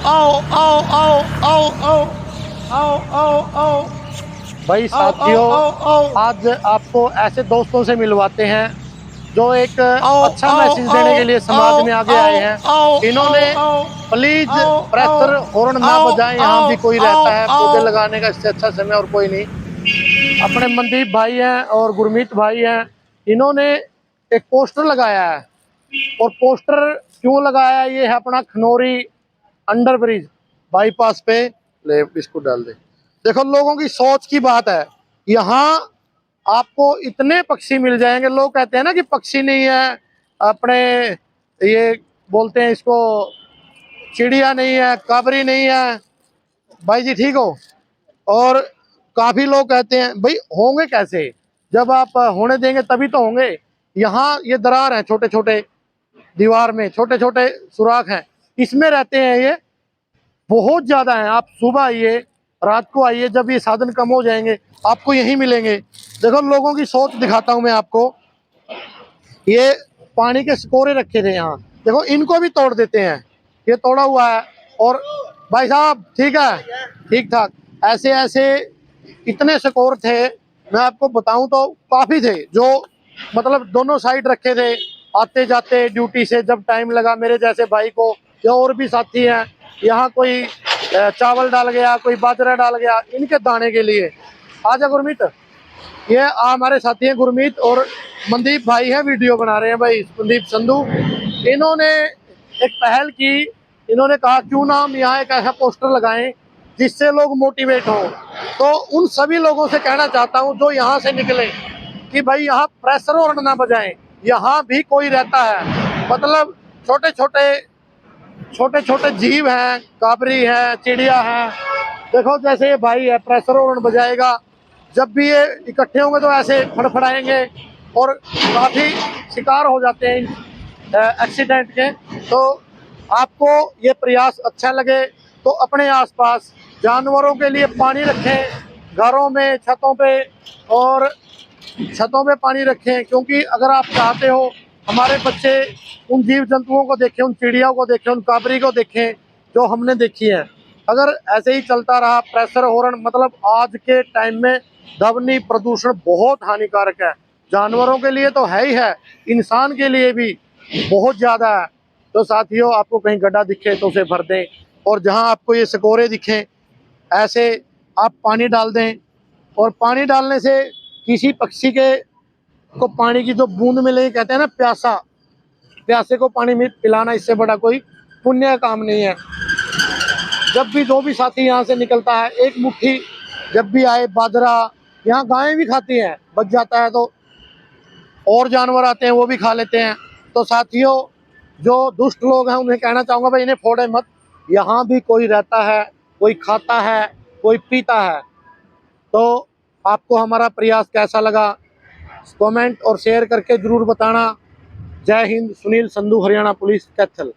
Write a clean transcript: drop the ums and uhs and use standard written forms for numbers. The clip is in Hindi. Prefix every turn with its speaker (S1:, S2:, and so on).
S1: आओ आओ आओ आओ आओ आओ आओ आओ।
S2: भाई साथियों, आज आपको ऐसे दोस्तों से मिलवाते हैं जो एक अच्छा मैसेज देने के लिए समाज में आगे आए हैं। इन्होंने प्लीज प्रेशर हॉर्न ना बजाएं, यहाँ भी कोई रहता है, पौधे लगाने का इससे अच्छा समय और कोई नहीं। अपने मनदीप भाई हैं और गुरमीत भाई हैं, इन्होंने एक पोस्टर लगाया है। और पोस्टर क्यों लगाया है, ये है अपना खनौरी अंडर ब्रिज बाईपास पे। ले इसको डाल दे। देखो, लोगों की सोच की बात है। यहाँ आपको इतने पक्षी मिल जाएंगे। लोग कहते हैं ना कि पक्षी नहीं है, अपने ये बोलते हैं इसको चिड़िया नहीं है, काबरी नहीं है। भाई जी ठीक हो? और काफी लोग कहते हैं भाई होंगे कैसे, जब आप होने देंगे तभी तो होंगे। यहाँ ये दरार है, छोटे छोटे दीवार में छोटे छोटे सुराख हैं, इसमें रहते हैं ये। बहुत ज्यादा है। आप सुबह आइए, रात को आइए, जब ये साधन कम हो जाएंगे आपको यहीं मिलेंगे। देखो, लोगों की सोच दिखाता हूं मैं आपको। ये पानी के सिकोरे रखे थे यहाँ, देखो इनको भी तोड़ देते हैं। ये तोड़ा हुआ है। और भाई साहब ठीक है, ठीक ठाक। ऐसे ऐसे इतने सिकोर थे, मैं आपको बताऊं तो काफी थे, जो मतलब दोनों साइड रखे थे। आते जाते ड्यूटी से जब टाइम लगा, मेरे जैसे भाई को या और भी साथी हैं, यहाँ कोई चावल डाल गया, कोई बाजरा डाल गया इनके दाने के लिए। आजा गुरमीत, ये हमारे साथी हैं गुरमीत और मनदीप भाई हैं, वीडियो बना रहे हैं भाई, मनदीप संधू। इन्होंने एक पहल की, इन्होंने कहा क्यों ना हम यहाँ एक ऐसा पोस्टर लगाएं जिससे लोग मोटिवेट हों। तो उन सभी लोगों से कहना चाहता हूँ जो यहाँ से निकले कि भाई यहाँ प्रेशर हॉर्न ना बजाएं, यहाँ भी कोई रहता है। मतलब छोटे छोटे जीव हैं, काबरी है, चिड़िया है। देखो जैसे ये भाई है, प्रेशर हॉर्न बजाएगा, जब भी ये इकट्ठे होंगे तो ऐसे फड़फड़ाएंगे और काफी शिकार हो जाते हैं एक्सीडेंट के। तो आपको ये प्रयास अच्छा लगे तो अपने आसपास जानवरों के लिए पानी रखें, घरों में, छतों पे, और छतों पे पानी रखें। क्योंकि अगर आप चाहते हो हमारे बच्चे उन जीव जंतुओं को देखें, उन चिड़ियों को देखें, उन काबरी को देखें जो हमने देखी है। अगर ऐसे ही चलता रहा प्रेशर हॉर्न, मतलब आज के टाइम में ध्वनि प्रदूषण बहुत हानिकारक है। जानवरों के लिए तो है ही है, इंसान के लिए भी बहुत ज़्यादा है। तो साथियों, आपको कहीं गड्ढा दिखे तो उसे भर दें, और जहां आपको ये सिकोरे दिखें ऐसे आप पानी डाल दें। और पानी डालने से किसी पक्षी के को पानी की जो बूंद मिले, कहते हैं ना प्यासे को पानी में पिलाना, इससे बड़ा कोई पुण्य का काम नहीं है। जब भी जो भी साथी यहाँ से निकलता है, एक मुट्ठी जब भी आए बाजरा, यहाँ गायें भी खाती हैं, बच जाता है तो और जानवर आते हैं वो भी खा लेते हैं। तो साथियों, जो दुष्ट लोग हैं उन्हें कहना चाहूँगा भाई इन्हें फोड़े मत, यहाँ भी कोई रहता है, कोई खाता है, कोई पीता है। तो आपको हमारा प्रयास कैसा लगा, कमेंट और शेयर करके जरूर बताना। जय हिंद। सुनील संधू, हरियाणा पुलिस, कैथल।